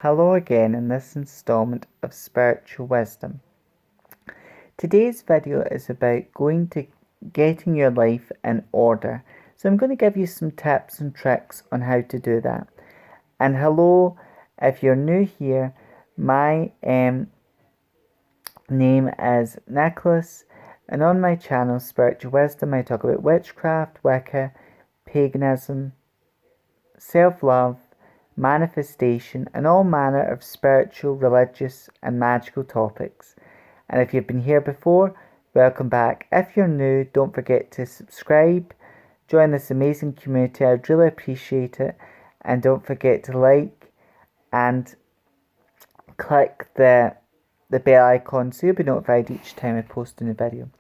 Hello again in this installment of Spiritual Wisdom. Today's video is about getting your life in order. So I'm going to give you some tips and tricks on how to do that. And hello, if you're new here, my name is Nicholas, and on my channel Spiritual Wisdom I talk about witchcraft, Wicca, paganism, self-love, manifestation, and all manner of spiritual, religious, and magical topics. And if you've been here before, welcome back. If you're new, don't forget to subscribe, join this amazing community. I'd really appreciate it. And don't forget to like and click the bell icon so you'll be notified each time I post a new video.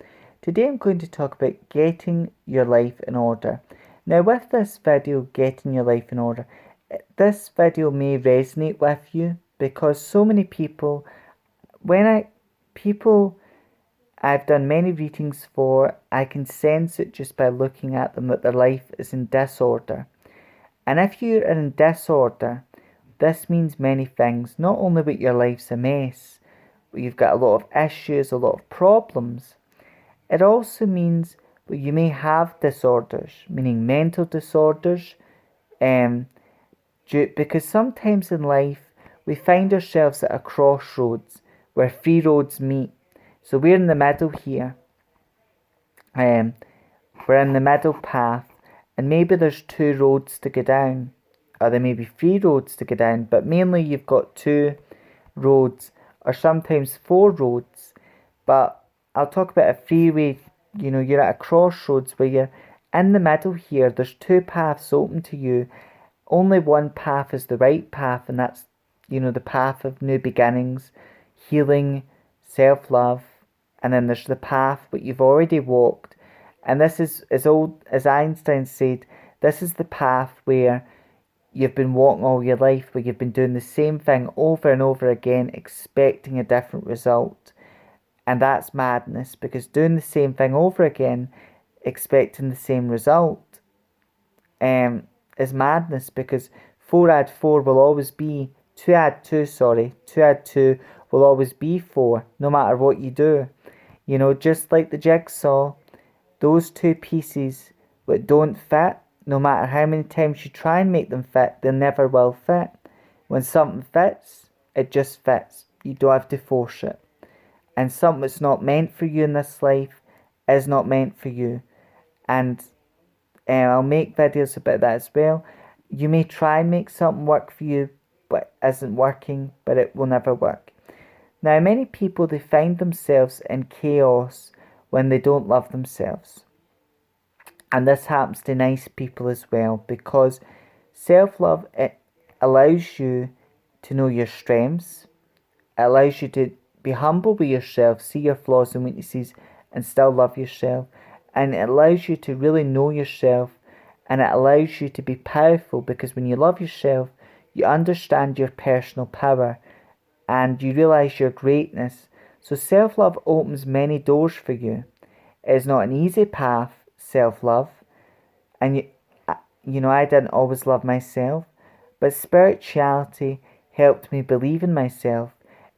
Today I'm going to talk about getting your life in order. Now with this video, getting your life in order, this video may resonate with you because so many people, I've done many readings for, I can sense it just by looking at them that their life is in disorder. And if you're in disorder, this means many things, not only that your life's a mess, but you've got a lot of issues, a lot of problems. It also means that you may have disorders, meaning mental disorders, because sometimes in life we find ourselves at a crossroads where three roads meet. So we're in the middle here. We're in the middle path, and maybe there's two roads to go down, or there may be three roads to go down, but mainly you've got two roads, or sometimes four roads. But I'll talk about a freeway. You're at a crossroads where you're in the middle here. There's two paths open to you. Only one path is the right path, and that's, the path of new beginnings, healing, self-love. And then there's the path that you've already walked. And this is, as old as Einstein said, this is the path where you've been walking all your life, where you've been doing the same thing over and over again, expecting a different result. And that's madness, because doing the same thing over again, expecting the same result, is madness, because 2 add 2 will always be 4, no matter what you do. Just like the jigsaw, those two pieces that don't fit, no matter how many times you try and make them fit, they never will fit. When something fits, it just fits. You don't have to force it. And something that's not meant for you in this life is not meant for you. And I'll make videos about that as well. You may try and make something work for you, but isn't working, but it will never work. Now, many people, they find themselves in chaos when they don't love themselves. And this happens to nice people as well, because self-love, it allows you to know your strengths. It allows you to be humble with yourself, see your flaws and weaknesses, and still love yourself. And it allows you to really know yourself, and it allows you to be powerful, because when you love yourself, you understand your personal power and you realize your greatness. So self-love opens many doors for you. It's not an easy path, self-love, and I didn't always love myself, but spirituality helped me believe in myself.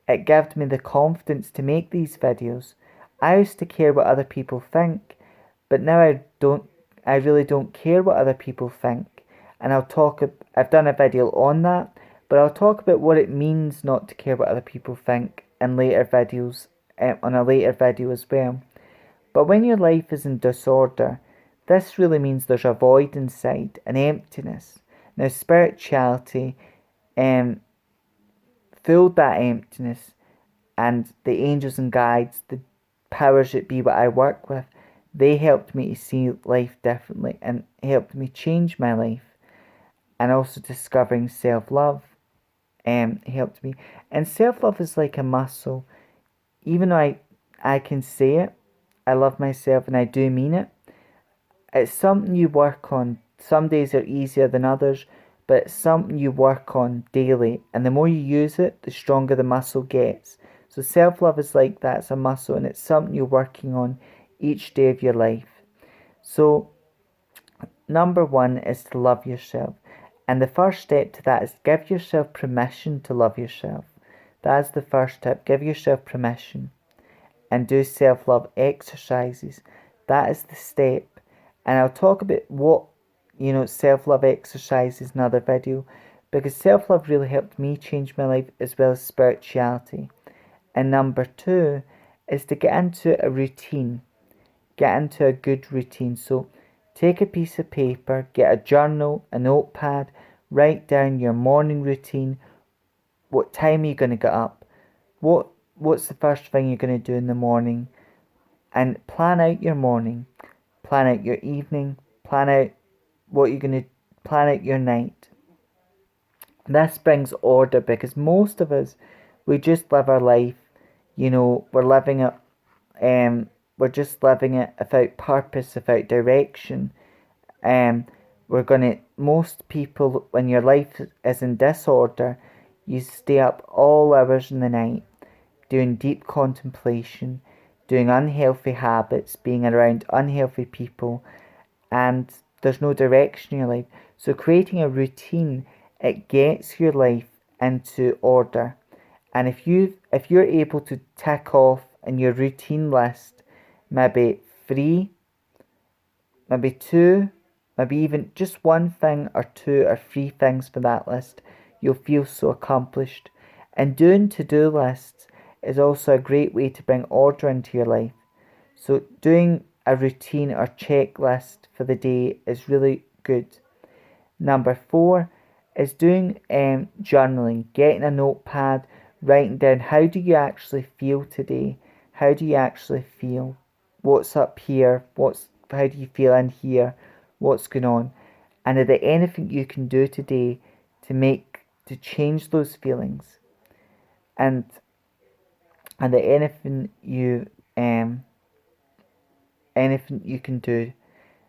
It gave me the confidence to make these videos. I used to care what other people think, but now I really don't care what other people think. And I've done a video on that, but I'll talk about what it means not to care what other people think in later videos, on a later video as well. But when your life is in disorder, this really means there's a void inside, an emptiness. Now spirituality filled that emptiness, and the angels and guides, the powers that be what I work with, they helped me to see life differently and helped me change my life. And also discovering self-love helped me. And self-love is like a muscle. Even though I can say it, I love myself, and I do mean it, it's something you work on. Some days are easier than others, but it's something you work on daily. And the more you use it, the stronger the muscle gets. So self-love is like that. It's a muscle, and it's something you're working on each day of your life. So number one is to love yourself. And the first step to that is give yourself permission to love yourself. That's the first tip. Give yourself permission and do self-love exercises. That is the step. And I'll talk about what, self-love exercises in another video, because self-love really helped me change my life as well as spirituality. And number 2 is to get into a routine. Get into a good routine. So take a piece of paper, get a journal, a notepad, write down your morning routine. What time are you going to get up? What's the first thing you're going to do in the morning? And plan out your morning. Plan out your evening. Plan out plan out your night. This brings order, because most of us, we just live our life, we're living it, we're just living it without purpose, without direction. Most people, when your life is in disorder, you stay up all hours in the night, doing deep contemplation, doing unhealthy habits, being around unhealthy people, and there's no direction in your life. So creating a routine, it gets your life into order. And if you're able to tick off in your routine list maybe 3, maybe 2, maybe even just 1 thing or 2 or 3 things for that list, you'll feel so accomplished. And doing to-do lists is also a great way to bring order into your life. So doing a routine or checklist for the day is really good. Number 4 is doing journaling, getting a notepad, writing down how do you actually feel today? How do you actually feel? What's up here? How do you feel in here? What's going on? And is there anything you can do today to change those feelings? And there anything you can do?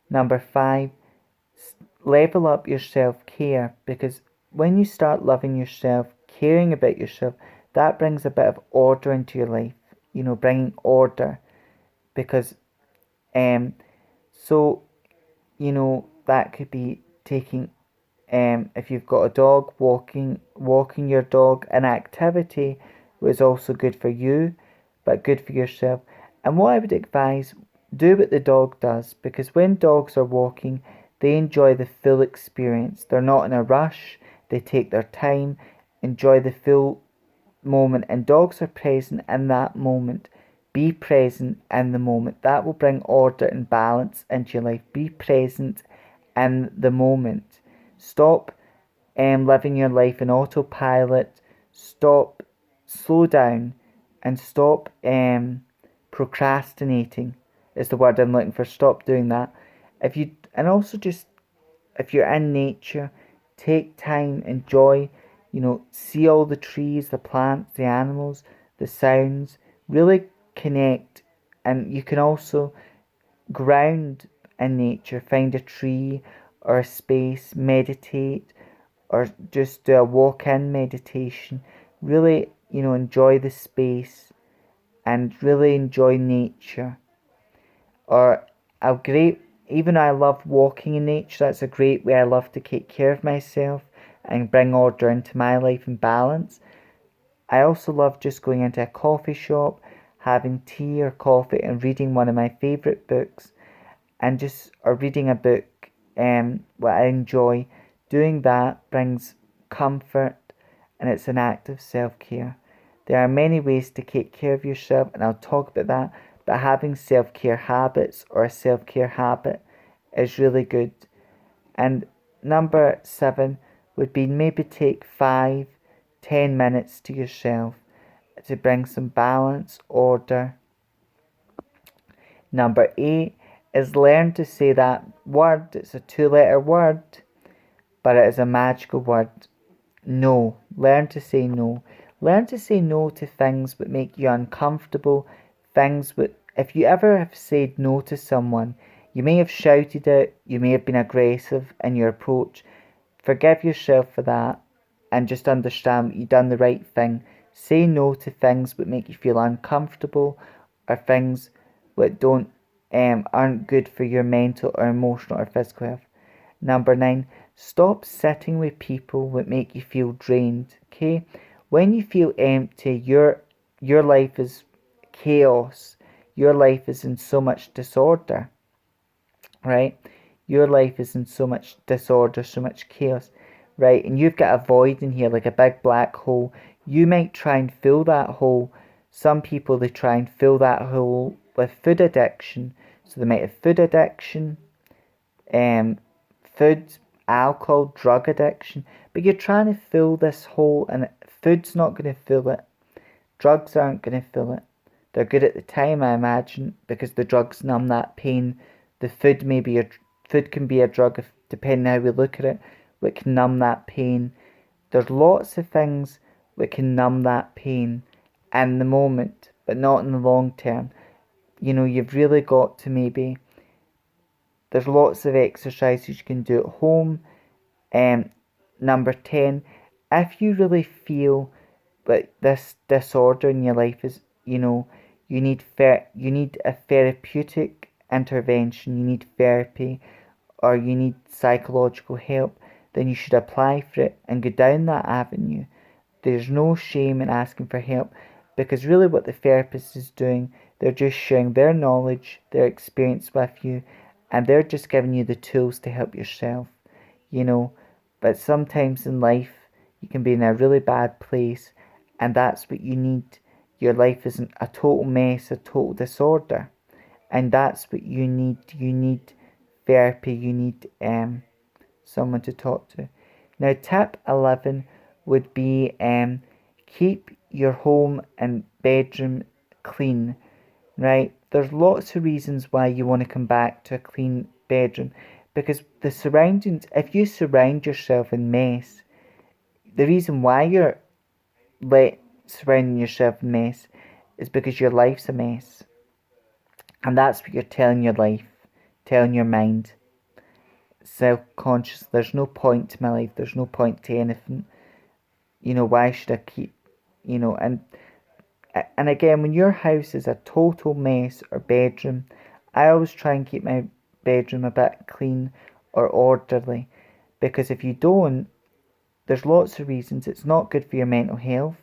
Number 5, level up your self-care, because when you start loving yourself, caring about yourself, that brings a bit of order into your life, bringing order, because so that could be taking if you've got a dog, walking your dog, an activity was also good for you but good for yourself. And what I would advise, do what the dog does, because when dogs are walking, they enjoy the full experience. They're not in a rush, they take their time, enjoy the full moment, and dogs are present in that moment. Be present in the moment. That will bring order and balance into your life. Be present in the moment. Stop living your life in autopilot. Slow down, and stop procrastinating is the word I'm looking for. Stop doing that. If you're in nature, take time, enjoy, see all the trees, the plants, the animals, the sounds, really connect. And you can also ground in nature, find a tree or a space, meditate, or just do a walk-in meditation. Really, enjoy the space and really enjoy nature. Or even I love walking in nature. That's a great way I love to take care of myself and bring order into my life and balance. I also love just going into a coffee shop, having tea or coffee and reading one of my favourite books, or reading a book what I enjoy. Doing that brings comfort, and it's an act of self-care. There are many ways to take care of yourself, and I'll talk about that, but having self-care habits or a self-care habit is really good. And number 7 would be maybe take 5-10 minutes to yourself to bring some balance, order. Number 8 is learn to say that word. It's a 2-letter word, but it is a magical word. No. Learn to say no. Learn to say no to things that make you uncomfortable. If you ever have said no to someone, you may have shouted it, you may have been aggressive in your approach. Forgive yourself for that and just understand that you've done the right thing. Say no to things that make you feel uncomfortable, or things that aren't good for your mental or emotional or physical health. Number 9, Stop sitting with people that make you feel drained, okay? When you feel empty, your life is chaos. Your life is in so much disorder, right? Your life is in so much disorder, so much chaos, right? And you've got a void in here, like a big black hole. You might try and fill that hole. Some people, they try and fill that hole with food addiction. So they might have food addiction, food, alcohol, drug addiction. But you're trying to fill this hole, and food's not going to fill it. Drugs aren't going to fill it. They're good at the time, I imagine, because the drugs numb that pain. The food food can be a drug, if, depending how we look at it, that can numb that pain. There's lots of things that can numb that pain in the moment, but not in the long term. You know, you've really got to maybe. There's lots of exercises you can do at home. Number 10, if you really feel that this disorder in your life is, you know, you need a therapeutic intervention, you need therapy, or you need psychological help, then you should apply for it and go down that avenue. There's no shame in asking for help, because really what the therapist is doing, they're just sharing their knowledge, their experience with you, and they're just giving you the tools to help yourself, you know. But sometimes in life, you can be in a really bad place, and that's what you need. Your life isn't a total mess, a total disorder, and that's what you need. You need therapy. You need someone to talk to. Now, tip 11 would be keep your home and bedroom clean, right? There's lots of reasons why you want to come back to a clean bedroom, because the surroundings, if you surround yourself in mess, the reason why you're surrounding yourself in mess is because your life's a mess. And that's what you're telling your life, telling your mind. Self-conscious, there's no point to my life, there's no point to anything. You know, why should I keep, you know, and again, when your house is a total mess or bedroom, I always try and keep my bedroom a bit clean or orderly, because if you don't, there's lots of reasons. It's not good for your mental health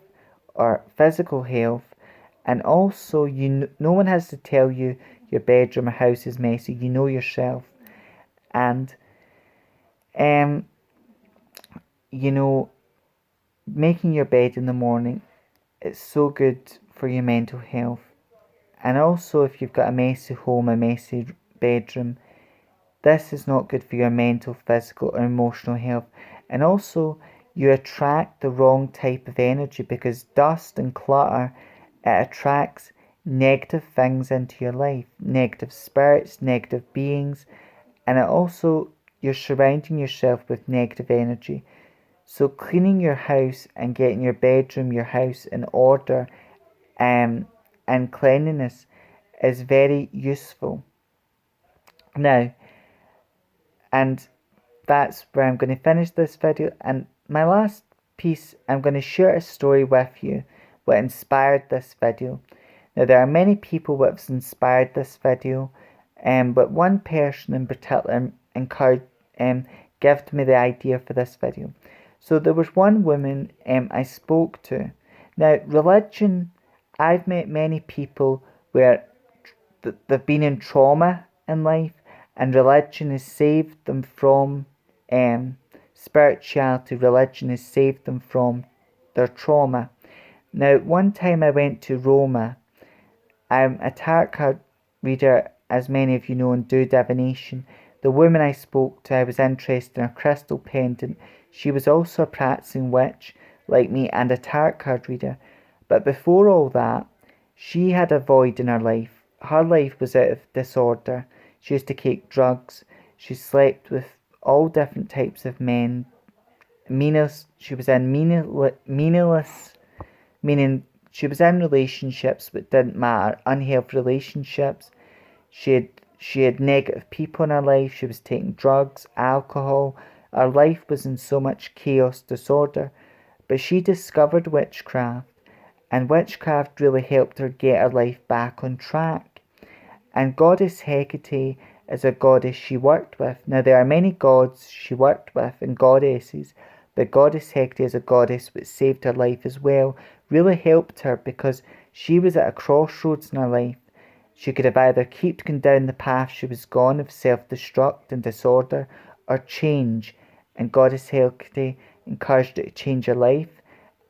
or physical health, and also no one has to tell you your bedroom or house is messy. You know yourself, and you know, making your bed in the morning, it's so good for your mental health. And also, if you've got a messy home, a messy bedroom, this is not good for your mental, physical, or emotional health. And also, you attract the wrong type of energy, because dust and clutter, it attracts negative things into your life, negative spirits, negative beings, and it also, you're surrounding yourself with negative energy. So cleaning your house and getting your bedroom, your house in order, and cleanliness is very useful. Now, and that's where I'm going to finish this video. And my last piece, I'm going to share a story with you what inspired this video. Now, there are many people that have inspired this video, but one person in particular encouraged, gave me the idea for this video. So there was one woman I spoke to. Now, religion, I've met many people where they've been in trauma in life, and religion has saved them from spirituality. Religion has saved them from their trauma. Now, one time I went to Roma. I'm a tarot card reader, as many of you know, and do divination. The woman I spoke to, I was interested in her crystal pendant. She was also a practicing witch like me and a tarot card reader. But before all that, she had a void in her life. Her life was out of disorder. She used to take drugs. She slept with all different types of men. She was in meaningless, meaning she was in relationships but didn't matter, unhealthy relationships. She had negative people in her life. She was taking drugs, alcohol. Her life was in so much chaos, disorder. But she discovered witchcraft, and witchcraft really helped her get her life back on track. And Goddess Hecate as a goddess she worked with. Now there are many gods she worked with and goddesses, but Goddess Hecate as a goddess which saved her life as well, really helped her because she was at a crossroads in her life. She could have either kept going down the path she was gone of self-destruct and disorder, or change, and Goddess Hecate encouraged her to change her life,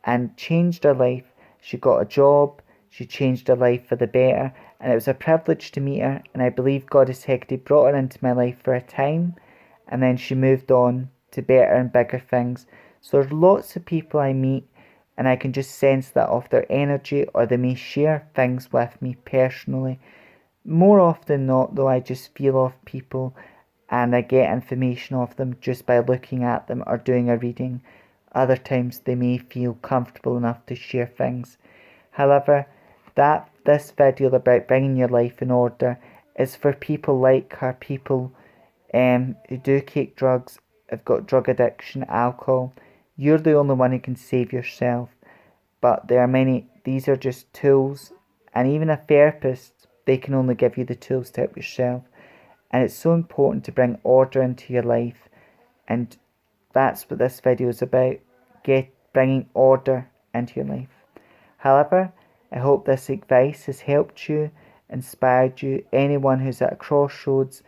and changed her life. She got a job, she changed her life for the better, and it was a privilege to meet her, and I believe Goddess Hecate brought her into my life for a time, and then she moved on to better and bigger things. So there's lots of people I meet, and I can just sense that off their energy, or they may share things with me personally. More often than not, though, I just feel off people and I get information off them just by looking at them or doing a reading. Other times they may feel comfortable enough to share things. However, this video about bringing your life in order is for people like her, people who do take drugs, have got drug addiction, alcohol. You're the only one who can save yourself. But there are many, these are just tools, and even a therapist, they can only give you the tools to help yourself. And it's so important to bring order into your life, and that's what this video is about, bringing order into your life. However, I hope this advice has helped you, inspired you, anyone who's at a crossroads,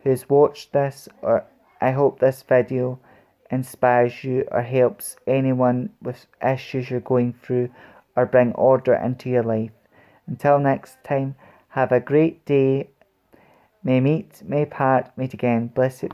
who's watched this, or I hope this video inspires you or helps anyone with issues you're going through, or bring order into your life. Until next time, have a great day. May meet, may part, meet again. Blessed.